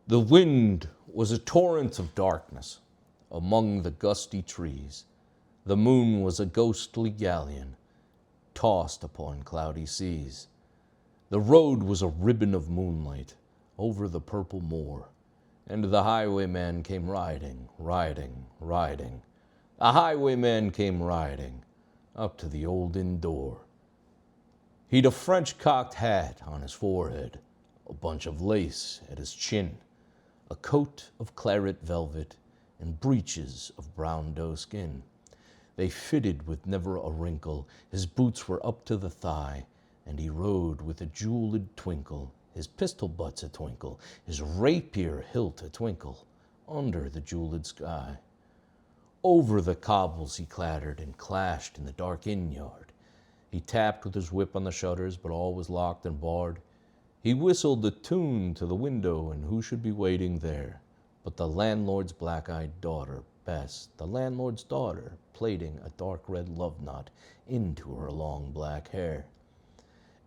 The wind was a torrent of darkness among the gusty trees. The moon was a ghostly galleon tossed upon cloudy seas. The road was a ribbon of moonlight over the purple moor, and the highwayman came riding, riding, riding. The highwayman came riding up to the old inn door. He'd a French cocked hat on his forehead, a bunch of lace at his chin, a coat of claret velvet, and breeches of brown doe skin. They fitted with never a wrinkle, his boots were up to the thigh, and he rode with a jeweled twinkle, his pistol butts a twinkle, his rapier hilt a twinkle, under the jeweled sky. Over the cobbles he clattered and clashed in the dark inn yard. He tapped with his whip on the shutters, but all was locked and barred. He whistled a tune to the window, and who should be waiting there but the landlord's black-eyed daughter, Bess, the landlord's daughter, plaiting a dark red love knot into her long black hair.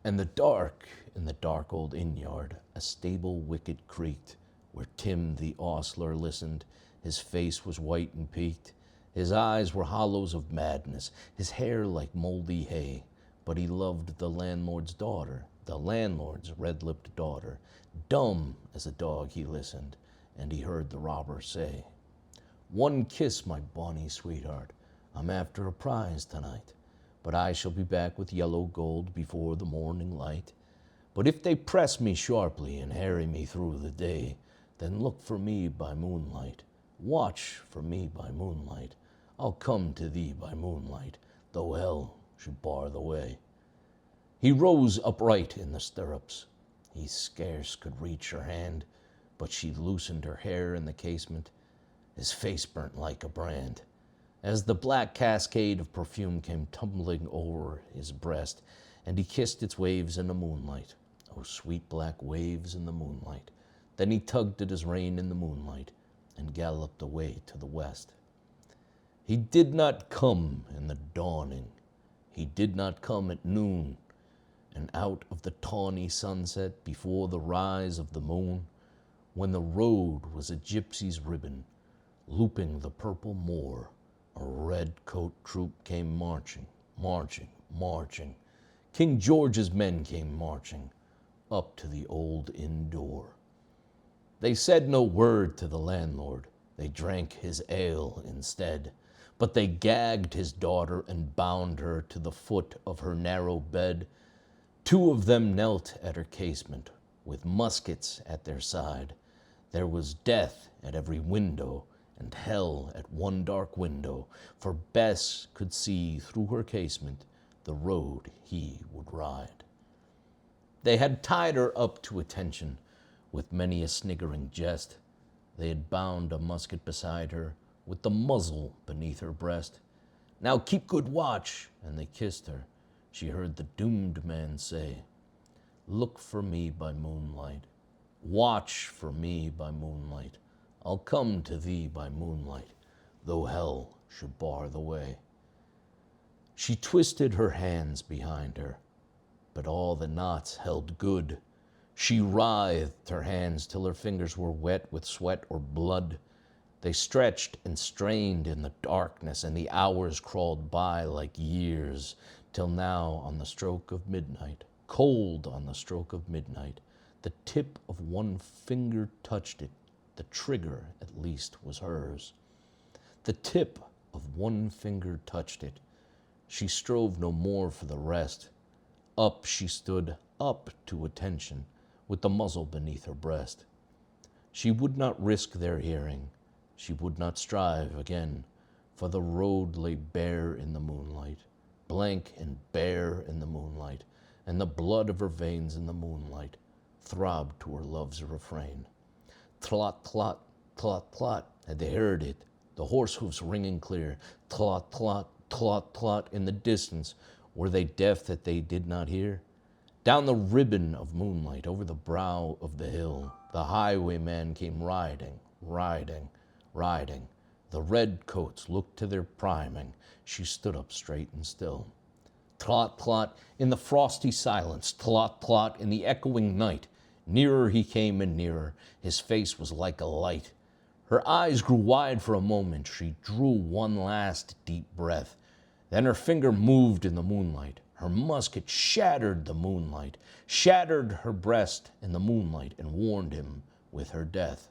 And in the dark old inn-yard, a stable wicket creaked, where Tim the ostler listened. His face was white and peaked. His eyes were hollows of madness, his hair like moldy hay. But he loved the landlord's daughter, the landlord's red-lipped daughter. Dumb as a dog he listened, and he heard the robber say, "One kiss, my bonny sweetheart. I'm after a prize tonight, but I shall be back with yellow gold before the morning light. But if they press me sharply and harry me through the day, then look for me by moonlight. Watch for me by moonlight. I'll come to thee by moonlight, though hell should bar the way." He rose upright in the stirrups. He scarce could reach her hand, but she loosened her hair in the casement. His face burnt like a brand, as the black cascade of perfume came tumbling over his breast, and he kissed its waves in the moonlight. Oh, sweet black waves in the moonlight. Then he tugged at his rein in the moonlight and galloped away to the west. He did not come in the dawning. He did not come at noon, and out of the tawny sunset before the rise of the moon, when the road was a gypsy's ribbon, looping the purple moor, a red-coat troop came marching, marching, marching. King George's men came marching up to the old inn door. They said no word to the landlord. They drank his ale instead. But they gagged his daughter and bound her to the foot of her narrow bed. Two of them knelt at her casement, with muskets at their side. There was death at every window, and hell at one dark window, for Bess could see through her casement the road he would ride. They had tied her up to attention with many a sniggering jest. They had bound a musket beside her, with the muzzle beneath her breast. "Now keep good watch," and they kissed her. She heard the doomed man say, "Look for me by moonlight. Watch for me by moonlight. I'll come to thee by moonlight, though hell should bar the way." She twisted her hands behind her, but all the knots held good. She writhed her hands till her fingers were wet with sweat or blood. They stretched and strained in the darkness, and the hours crawled by like years, till now on the stroke of midnight, cold on the stroke of midnight, the tip of one finger touched it. The trigger, at least, was hers. The tip of one finger touched it. She strove no more for the rest. Up she stood, up to attention, with the muzzle beneath her breast. She would not risk their hearing. She would not strive again, for the road lay bare in the moonlight, blank and bare in the moonlight, and the blood of her veins in the moonlight throbbed to her love's refrain. Tlot, tlot, tlot, tlot, had they heard it, the horse hoofs ringing clear. Tlot, tlot, tlot, tlot, in the distance, were they deaf that they did not hear? Down the ribbon of moonlight, over the brow of the hill, the highwayman came riding, riding, riding. The red coats looked to their priming. She stood up straight and still. Tlot, tlot, in the frosty silence. Tlot, tlot, in the echoing night. Nearer he came and nearer. His face was like a light. Her eyes grew wide for a moment. She drew one last deep breath. Then her finger moved in the moonlight. Her musket shattered the moonlight, shattered her breast in the moonlight, and warned him with her death.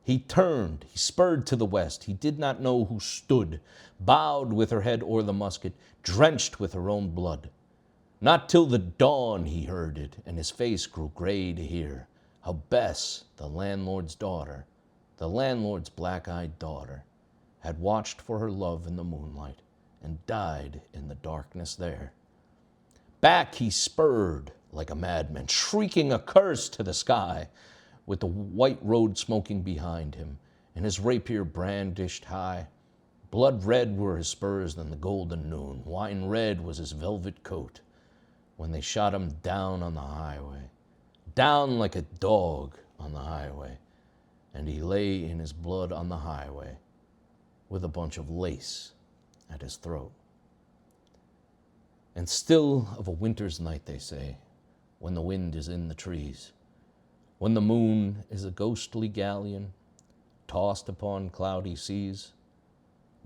He turned, he spurred to the west. He did not know who stood, bowed with her head o'er the musket, drenched with her own blood. Not till the dawn he heard it, and his face grew gray to hear how Bess, the landlord's daughter, the landlord's black-eyed daughter, had watched for her love in the moonlight and died in the darkness there. Back he spurred like a madman, shrieking a curse to the sky, with the white road smoking behind him, and his rapier brandished high. Blood red were his spurs than the golden noon. Wine red was his velvet coat when they shot him down on the highway, down like a dog on the highway. And he lay in his blood on the highway with a bunch of lace at his throat. And still of a winter's night, they say, when the wind is in the trees, when the moon is a ghostly galleon tossed upon cloudy seas,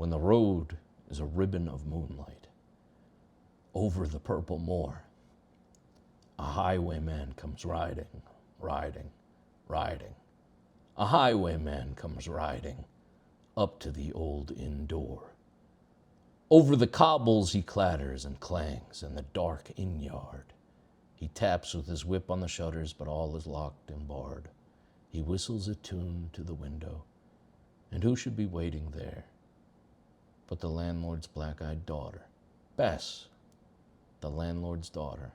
when the road is a ribbon of moonlight, over the purple moor, a highwayman comes riding, riding, riding. A highwayman comes riding up to the old inn door. Over the cobbles he clatters and clangs in the dark inn yard. He taps with his whip on the shutters, but all is locked and barred. He whistles a tune to the window, and who should be waiting there but the landlord's black-eyed daughter, Bess, the landlord's daughter,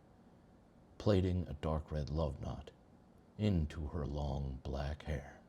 plaiting a dark red love knot into her long black hair.